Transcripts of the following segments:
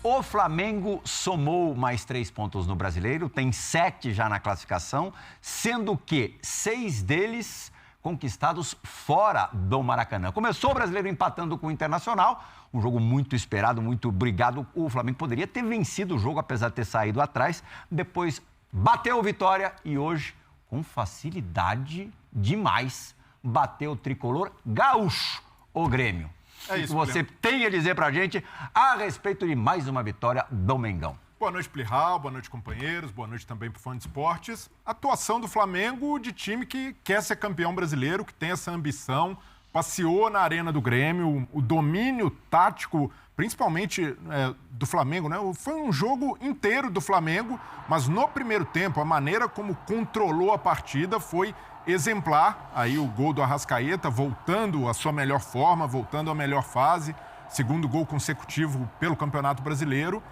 O Flamengo somou mais 3 pontos no Brasileiro, tem 7 já na classificação, sendo que 6 deles conquistados fora do Maracanã. Começou o Brasileiro empatando com o Internacional, um jogo muito esperado, muito brigado. O Flamengo poderia ter vencido o jogo, apesar de ter saído atrás. Depois bateu o Vitória e hoje, com facilidade demais, bateu o tricolor gaúcho, o Grêmio. É isso, o que você tem a dizer pra gente a respeito de mais uma vitória do Mengão? Boa noite, Plihal, boa noite, companheiros, boa noite também pro Fã de Esportes. Atuação do Flamengo de time que quer ser campeão brasileiro, que tem essa ambição, passeou na arena do Grêmio, o domínio tático, principalmente do Flamengo, né? Foi um jogo inteiro do Flamengo, mas no primeiro tempo, a maneira como controlou a partida foi exemplar. Aí o gol do Arrascaeta, voltando à sua melhor forma, voltando à melhor fase, segundo gol consecutivo pelo Campeonato Brasileiro.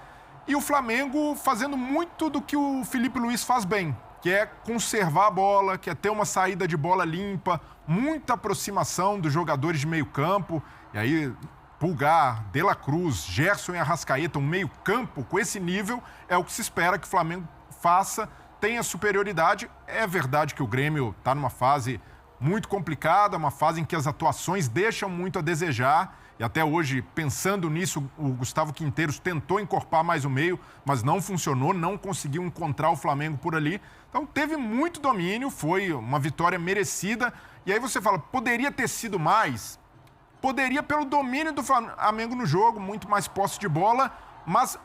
E o Flamengo fazendo muito do que o Felipe Luiz faz bem, que é conservar a bola, que é ter uma saída de bola limpa, muita aproximação dos jogadores de meio campo. E aí, Pulgar, De La Cruz, Gerson e Arrascaeta, um meio campo com esse nível, é o que se espera que o Flamengo faça, tenha superioridade. É verdade que o Grêmio está numa fase muito complicada, uma fase em que as atuações deixam muito a desejar. E até hoje, pensando nisso, o Gustavo Quinteiros tentou encorpar mais o meio, mas não funcionou, não conseguiu encontrar o Flamengo por ali. Então teve muito domínio, foi uma vitória merecida. E aí você fala, poderia ter sido mais? Poderia pelo domínio do Flamengo no jogo, muito mais posse de bola, mas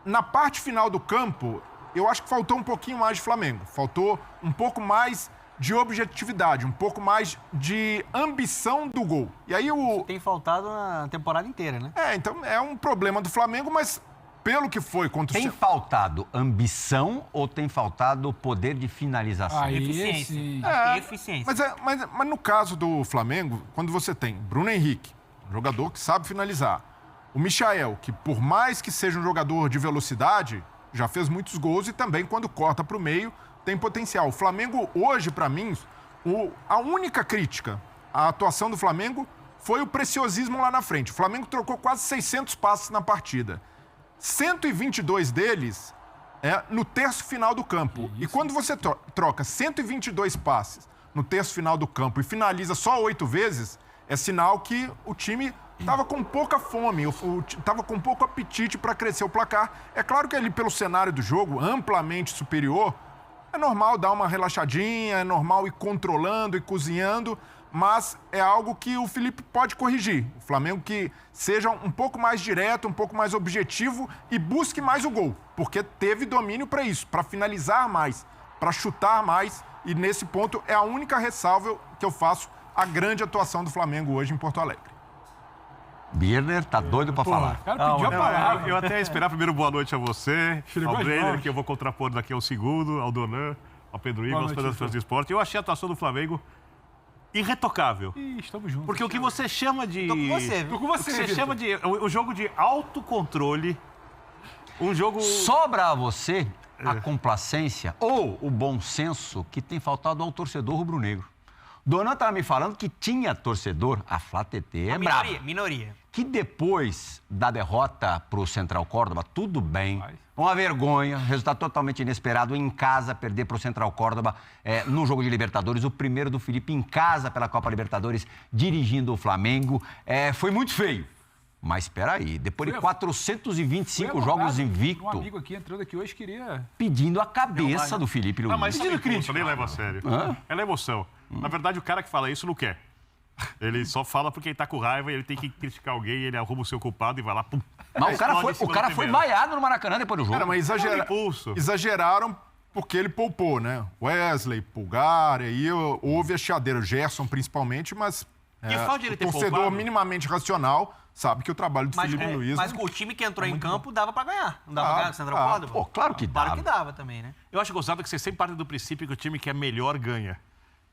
na parte final do campo, eu acho que faltou um pouquinho mais de Flamengo. Faltou um pouco mais de objetividade, um pouco mais de ambição do gol. E aí tem faltado na temporada inteira, né? Então é um problema do Flamengo, mas pelo que foi contra o... Tem faltado ambição ou tem faltado poder de finalização? Eficiência. Eficiência. Mas no caso do Flamengo, quando você tem Bruno Henrique, um jogador que sabe finalizar, o Michael, que por mais que seja um jogador de velocidade, já fez muitos gols e também quando corta para o meio, tem potencial. O Flamengo hoje, para mim, a única crítica à atuação do Flamengo foi o preciosismo lá na frente. O Flamengo trocou quase 600 passes na partida. 122 deles no terço final do campo. E quando você troca 122 passes no terço final do campo e finaliza só 8 vezes, é sinal que o time estava com pouca fome, estava com pouco apetite para crescer o placar. É claro que ele, pelo cenário do jogo, amplamente superior, é normal dar uma relaxadinha, é normal ir controlando e cozinhando, mas é algo que o Felipe pode corrigir. O Flamengo que seja um pouco mais direto, um pouco mais objetivo e busque mais o gol, porque teve domínio para isso, para finalizar mais, para chutar mais, e nesse ponto é a única ressalva que eu faço à grande atuação do Flamengo hoje em Porto Alegre. Birner tá doido pra falar. O cara pediu a palavra. Eu até ia esperar primeiro boa noite a você, ao Brenner, que eu vou contrapor daqui ao segundo, ao Donan, ao Pedro Igor, aos fãs de esporte. Eu achei a atuação do Flamengo irretocável. Estamos juntos. Porque o que você chama de... Tô com você, viu? Tô com você, você chama de... O jogo de autocontrole, um jogo... Sobra a você a complacência ou o bom senso que tem faltado ao torcedor rubro-negro. Donan estava me falando que tinha torcedor, a Flá TT é brava. Minoria. Que depois da derrota para o Central Córdoba, tudo bem, uma vergonha, resultado totalmente inesperado, em casa, perder para o Central Córdoba no jogo de Libertadores, o primeiro do Felipe em casa pela Copa Libertadores, dirigindo o Flamengo. Foi muito feio. Mas espera aí, depois de 425 jogos invicto... Um amigo aqui entrando aqui hoje queria... Pedindo a cabeça do Felipe Luiz. Mas pedindo crítica, nem leva a sério. É na emoção. Na verdade, o cara que fala isso não quer. Ele só fala porque ele tá com raiva e ele tem que criticar alguém, ele arruma o seu culpado e vai lá, pum. Mas o cara foi vaiado no Maracanã depois do jogo. Mas exageraram porque ele poupou, né? Wesley, Pulgar, aí houve a chiadeira, o Gerson principalmente, mas o torcedor poupado? minimamente racional sabe que o trabalho do Felipe Luiz... Mas com o time que entrou em campo, dava pra ganhar. Não dava pra ganhar com o Central Córdoba? Pô, claro que dava. Claro que dava também, né? Eu acho gozado que você sempre parte do princípio que o time que é melhor ganha.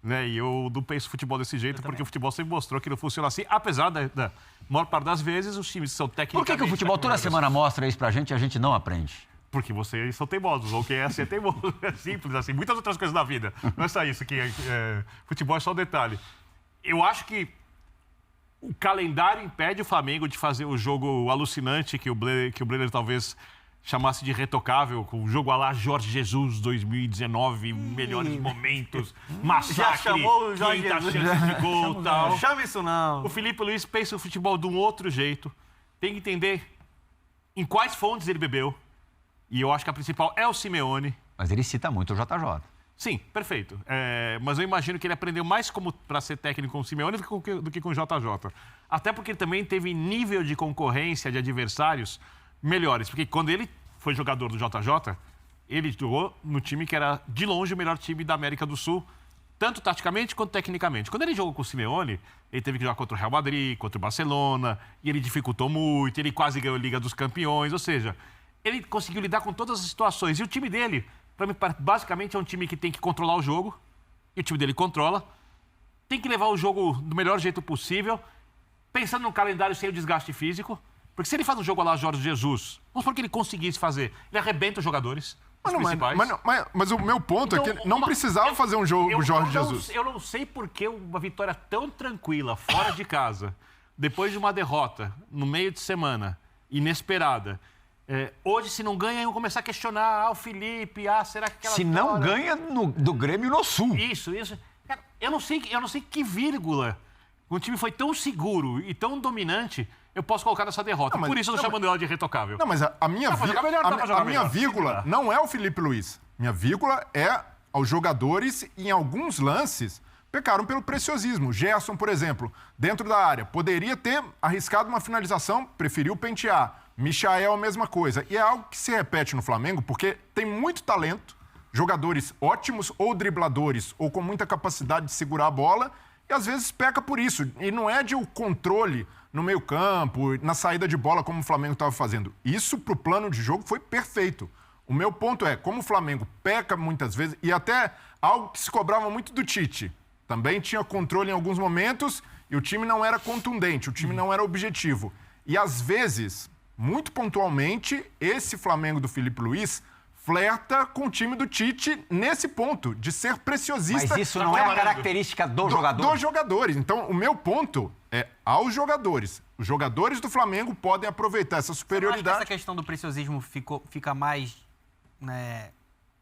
Né? E eu não penso futebol desse jeito, porque o futebol sempre mostrou que não funciona assim, apesar da maior parte das vezes os times são técnicamente... Por que o futebol toda semana mostra isso pra gente e a gente não aprende? Porque vocês são teimosos, ou quem é ser teimoso. É simples assim, muitas outras coisas da vida. Não é só isso, que futebol é só um detalhe. Eu acho que o calendário impede o Flamengo de fazer o jogo alucinante que o Brenner talvez chamasse de retocável, com o jogo à lá Jorge Jesus 2019, melhores momentos, massacre, Já chamou o Jorge 500 Jesus. chances de gol e tal. Não chama isso não. O Felipe Luiz pensa o futebol de um outro jeito. Tem que entender em quais fontes ele bebeu. E eu acho que a principal é o Simeone. Mas ele cita muito o JJ. Sim, perfeito. Mas eu imagino que ele aprendeu mais para ser técnico com o Simeone do que com o JJ. Até porque ele também teve nível de concorrência de adversários melhores. Porque quando ele foi jogador do JJ, ele jogou no time que era, de longe, o melhor time da América do Sul, tanto taticamente quanto tecnicamente. Quando ele jogou com o Simeone, ele teve que jogar contra o Real Madrid, contra o Barcelona, e ele dificultou muito, ele quase ganhou a Liga dos Campeões, ou seja, ele conseguiu lidar com todas as situações. E o time dele, para mim, basicamente é um time que tem que controlar o jogo, e o time dele controla, tem que levar o jogo do melhor jeito possível, pensando num calendário sem o desgaste físico, porque se ele faz um jogo lá Jorge Jesus, vamos supor que ele conseguisse fazer, ele arrebenta os jogadores, os principais. Mas o meu ponto Então, é que não precisava fazer um jogo Jorge Jesus. Eu não sei por que uma vitória tão tranquila, fora de casa, depois de uma derrota, no meio de semana, inesperada. Hoje, se não ganha, iam começar a questionar o Felipe, será que aquela Se não vitória... ganha do Grêmio no Sul. Isso. Cara, eu não sei que vírgula o time foi tão seguro e tão dominante, eu posso colocar nessa derrota. Por isso eu tô chamando ela de retocável. Não, mas a minha vírgula não é o Felipe Luiz. Minha vírgula é aos jogadores e, em alguns lances, pecaram pelo preciosismo. Gerson, por exemplo, dentro da área, poderia ter arriscado uma finalização, preferiu pentear. Michael, a mesma coisa. E é algo que se repete no Flamengo, porque tem muito talento, jogadores ótimos, ou dribladores, ou com muita capacidade de segurar a bola, e às vezes peca por isso. E não é de o controle no meio-campo, na saída de bola, como o Flamengo estava fazendo. Isso, para o plano de jogo, foi perfeito. O meu ponto é, como o Flamengo peca muitas vezes, e até algo que se cobrava muito do Tite, também tinha controle em alguns momentos, e o time não era contundente, o time não era objetivo. E às vezes, muito pontualmente, esse Flamengo do Felipe Luiz flerta com o time do Tite nesse ponto, de ser preciosista. Mas isso não é a característica do jogador? Dos jogadores. Então, o meu ponto é aos jogadores. Os jogadores do Flamengo podem aproveitar essa superioridade. Eu acho que essa questão do preciosismo fica mais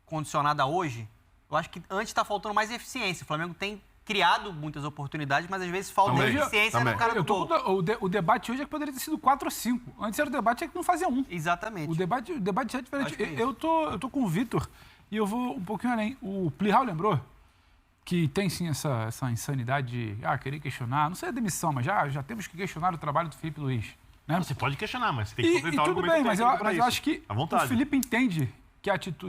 condicionada hoje. Eu acho que antes está faltando mais eficiência. O Flamengo tem criado muitas oportunidades, mas às vezes falta eficiência no cara do gol. O debate hoje é que poderia ter sido 4 ou 5. Antes era o debate que não fazia 1. Exatamente. O debate é diferente. Eu tô com o Vitor e eu vou um pouquinho além. O Plihal lembrou que tem sim essa insanidade de querer questionar, não sei a demissão, mas já temos que questionar o trabalho do Felipe Luiz. Né? Você pode questionar, mas você tem que completar o tudo argumento. Bem, mas eu acho que o Felipe entende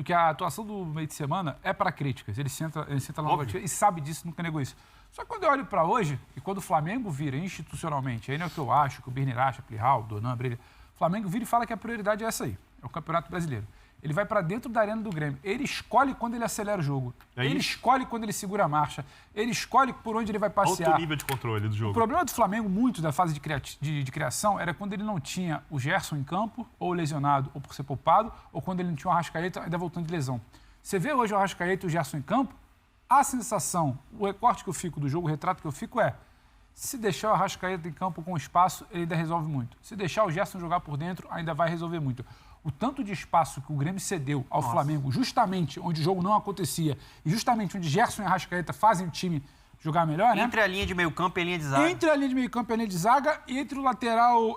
que a atuação do meio de semana é para críticas. Ele senta lá no e sabe disso, nunca negou isso. Só que quando eu olho para hoje, e quando o Flamengo vira institucionalmente, aí não é o que eu acho, que o Birner acha, Plihal, Donan, Brilha, o Flamengo vira e fala que a prioridade é essa aí, é o Campeonato Brasileiro. Ele vai para dentro da arena do Grêmio. Ele escolhe quando ele acelera o jogo. Ele escolhe quando ele segura a marcha. Ele escolhe por onde ele vai passear. Alto nível de controle do jogo. O problema do Flamengo, muito da fase de criação, era quando ele não tinha o Gerson em campo, ou lesionado, ou por ser poupado, ou quando ele não tinha o Arrascaeta ainda voltando de lesão. Você vê hoje o Arrascaeta e o Gerson em campo, a sensação, o recorte que eu fico do jogo, o retrato que eu fico é: se deixar o Arrascaeta em campo com espaço, ele ainda resolve muito. Se deixar o Gerson jogar por dentro, ainda vai resolver muito. O tanto de espaço que o Grêmio cedeu ao Flamengo, justamente onde o jogo não acontecia, e justamente onde Gerson e Arrascaeta fazem o time jogar melhor, né? Entre a linha de meio campo e a linha de zaga. Entre a linha de meio campo e a linha de zaga, e entre o lateral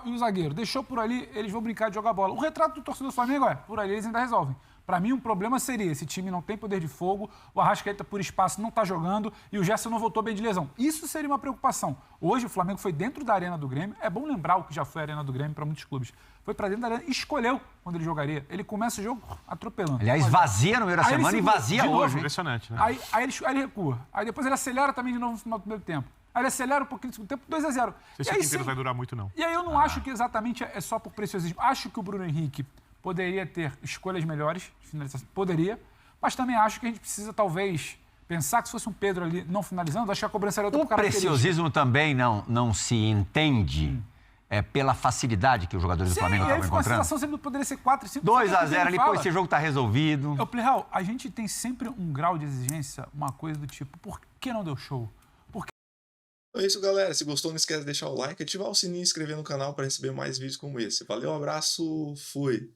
e o zagueiro. Deixou por ali, eles vão brincar de jogar bola. O retrato do torcedor do Flamengo por ali eles ainda resolvem. Para mim, um problema seria: esse time não tem poder de fogo, o Arrascaeta por espaço não está jogando e o Gerson não voltou bem de lesão. Isso seria uma preocupação. Hoje o Flamengo foi dentro da arena do Grêmio. É bom lembrar o que já foi a arena do Grêmio para muitos clubes. Foi para dentro da arena e escolheu quando ele jogaria. Ele começa o jogo atropelando. Aliás, vazia no meio da semana e vazia hoje. Impressionante, né? Aí ele recua. Aí depois ele acelera também de novo no final do primeiro tempo. Aí ele acelera um pouquinho no segundo tempo, 2-0. Não sei se o tempero vai durar muito, não. E aí eu não acho que exatamente é só por preciosismo. Acho que o Bruno Henrique poderia ter escolhas melhores de finalização. Poderia. Mas também acho que a gente precisa, talvez, pensar que se fosse um Pedro ali não finalizando, acho que a cobrança era outra característica. O preciosismo também não se entende pela facilidade que os jogadores do Flamengo estavam encontrando. A sensação sempre poderia ser 4, 5... 2-0 ali, pô, esse jogo está resolvido. Plihal, a gente tem sempre um grau de exigência, uma coisa do tipo: por que não deu show? Então é isso, galera. Se gostou, não esquece de deixar o like, ativar o sininho e inscrever no canal para receber mais vídeos como esse. Valeu, um abraço, fui!